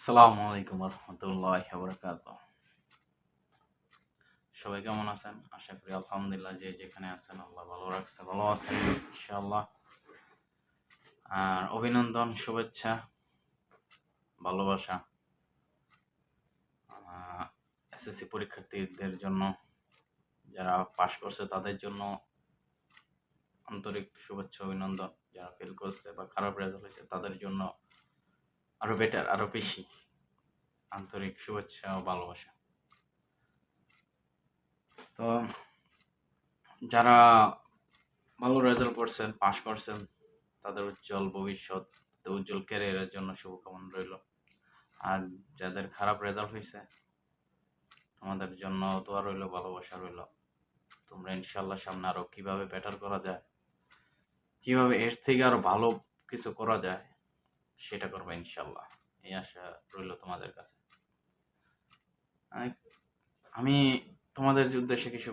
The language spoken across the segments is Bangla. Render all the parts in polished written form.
আসসালামু আলাইকুম রহমতুল্লাহি ওয়া বারাকাতুহু। সবাই কেমন আছেন? আশা করি আলহামদুলিল্লাহ যে যেখানে আছেন আল্লাহ ভালো রাখছে, ভালো আছেন ইনশাআল্লাহ। আর অভিনন্দন, শুভেচ্ছা, ভালোবাসা এসএসসি পরীক্ষার্থীদের জন্য, যারা পাশ করছে তাদের জন্য আন্তরিক শুভেচ্ছা অভিনন্দন, যারা ফেল করছে বা খারাপ রেজাল্ট হয়েছে তাদের জন্য আরো বেটার, আরো বেশি আন্তরিক শুভেচ্ছা ও ভালোবাসা। তো যারা ভালো রেজাল্ট করছেন, পাশ করছেন, তাদের উজ্জ্বল ভবিষ্যৎ, উজ্জ্বল ক্যারিয়ারের জন্য শুভকামনা রইল। আর যাদের খারাপ রেজাল্ট হয়েছে তোমাদের জন্য দোয়া রইল, ভালোবাসা রইল। তোমরা ইনশাল্লাহ সামনে আরো কিভাবে বেটার করা যায়, কিভাবে এর থেকে আরো ভালো কিছু করা যায় সেটা করবে ইনশাল্লাহ, এই আশা রইল তোমাদের কাছে। আমি তোমাদের উদ্দেশ্যে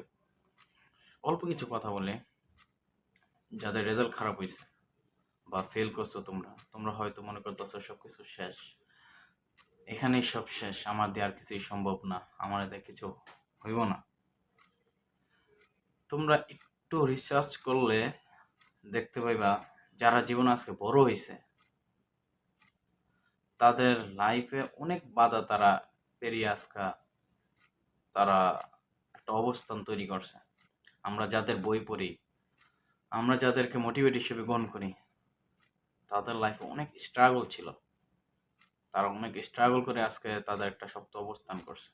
অল্প কিছু কথা বলি। যাদের রেজাল্ট খারাপ হয়েছে বা ফেল করছো, তোমরা হয়তো মনে করতেছো সবকিছু শেষ, এখানেই সব শেষ, আমার দিয়ে আর কিছুই সম্ভব না, আমার এতে কিছু হইব না। তোমরা একটু রিসার্চ করলে দেখতে পাইবা যারা জীবনে আজকে বড় হয়েছে তাদের লাইফে অনেক বাধা তারা পেরিয়ে আজকা তারা একটা অবস্থান তৈরি করছে। আমরা যাদের বই পড়ি, আমরা যাদেরকে মোটিভেট হিসেবে গ্রহণ করি, তাদের লাইফে অনেক স্ট্রাগল ছিল, তারা অনেক স্ট্রাগল করে আজকে তাদের একটা শক্ত অবস্থান করছে।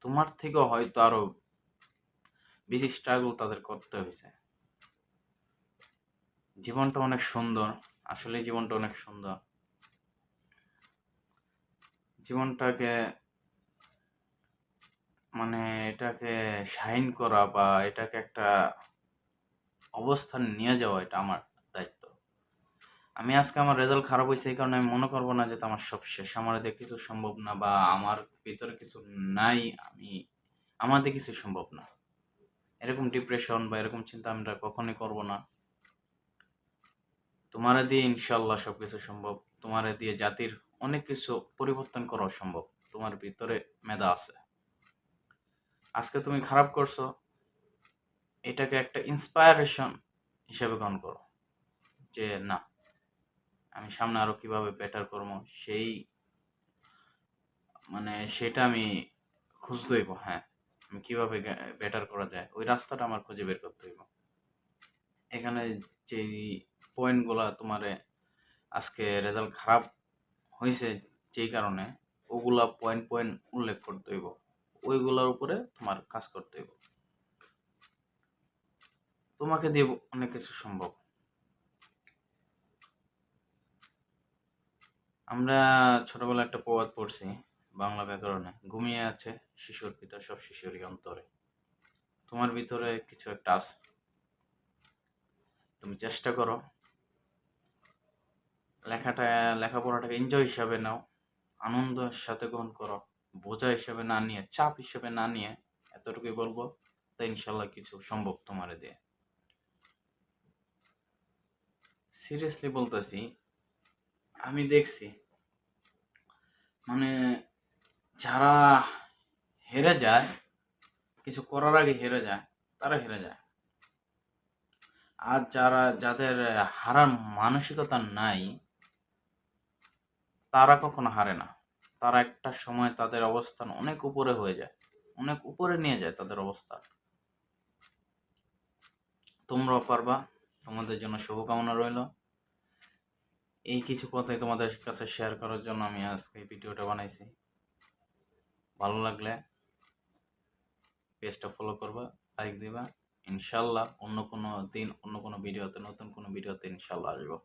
তোমার থেকেও হয়তো আরো বেশি স্ট্রাগল তাদের করতে হয়েছে। জীবনটা অনেক সুন্দর, আসলে জীবনটা অনেক সুন্দর। জীবনটাকে মানে এটাকে শাইন করা বা এটাকে একটা অবস্থান নিয়ে যাওয়া, এটা আমার দায়িত্ব। আমি আজকে আমার রেজাল্ট খারাপ হয়েছে এই কারণে আমি মনে করবো না যে আমার সব শেষ, আমার দিয়ে কিছু সম্ভব না, বা আমার ভিতরে কিছু নাই, আমার দিয়ে কিছু সম্ভব না, এরকম ডিপ্রেশন বা এরকম চিন্তা আমরা কখনোই করব না। তোমার দিয়ে ইনশাল্লাহ সবকিছু সম্ভব। তোমার দিয়ে জাতির অনেক কিছু পরিবর্তন করা সম্ভব। তোমার ভিতরে মেধা আছে। আজকে তুমি খারাপ করছো, এটাকে একটা ইন্সপায়ারেশন হিসেবে গ্রহণ করো, যে না, আমি সামনে আরো কিভাবে বেটার করবো, সেটা আমি খুঁজতে হইব। হ্যাঁ, আমি কিভাবে বেটার করা যায় ওই রাস্তাটা আমার খুঁজে বের করতে হইব। এখানে যে পয়েন্টগুলা তোমারে আজকে রেজাল্ট খারাপ হয়েছে যেই কারণে, ওগুলা পয়েন্ট পয়েন্ট উল্লেখ করতে হইব, ওইগুলোর উপরে তোমার কাজ করতে হইব। তোমাকে দিয়ে অনেক কিছু সম্ভব। আমরা ছোটবেলায় একটা প্রবাদ পড়ছি বাংলা ব্যাকরণে, ঘুমিয়ে আছে শিশুর পিতা সব শিশুরই অন্তরে। তোমার ভিতরে কিছু একটা আছে, তুমি চেষ্টা করো, লেখাপড়াটাকে এনজয় হিসাবে নাও, আনন্দের সাথে গ্রহণ করো, বোঝা হিসাবে না নিয়ে, চাপ হিসাবে না নিয়ে। এতটুকুই বলবো, তাই ইনশাল্লাহ কিছু সম্ভব তোমারে দিয়ে। সিরিয়াসলি বলতেছি, আমি দেখছি মানে যারা হেরে যায়, কিছু করার আগে হেরে যায়, তারা হেরে যায়। আর যাদের হারার মানসিকতা নাই, তারা কখনো হারে না। তারা একটা সময় তাদের অবস্থান অনেক উপরে হয়ে যায়, অনেক উপরে নিয়ে যায় তাদের অবস্থা। তোমরাও পারবা, তোমাদের জন্য শুভকামনা রইল। এই কিছু কথাই তোমাদের কাছে শেয়ার করার জন্য আমি আজকে এই ভিডিওটা বানাইছি। ভালো লাগলে পেজটা ফলো করবা, লাইক দিবা। ইনশাল্লাহ অন্য কোনো দিন, অন্য কোনো ভিডিওতে, নতুন কোনো ভিডিওতে ইনশাল্লাহ আসবো।